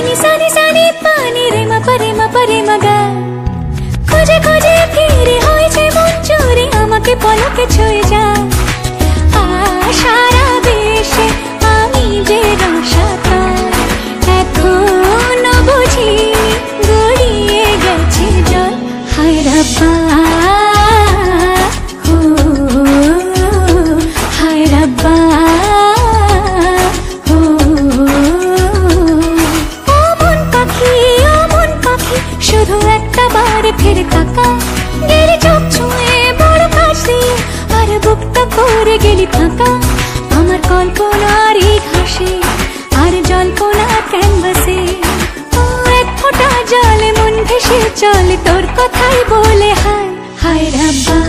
ni sa ni pa ni re ma re ma ga খোঁজে খোঁজে ফিরে হয়েছে মন চুরি আমাকে পলকে ছুঁয়ে যায় সারা দেশে আমি যে রসাতল এখনো বুঝিনি গড়িয়ে গেছে জল হায় রাব্বা হায় রাব্বা শুধু একটা বার ফিরে তাকা গেলি চোখ ছুঁয়ে বড় কাছে আর বুকটা করে গেলি ফাঁকা আমার কল্পনার এই ঘাসে আর জল্পনা ক্যানভাসে এক ফোঁটা জলে মন ভেসে চলে তোর কথাই বলে হায় হায় রাব্বা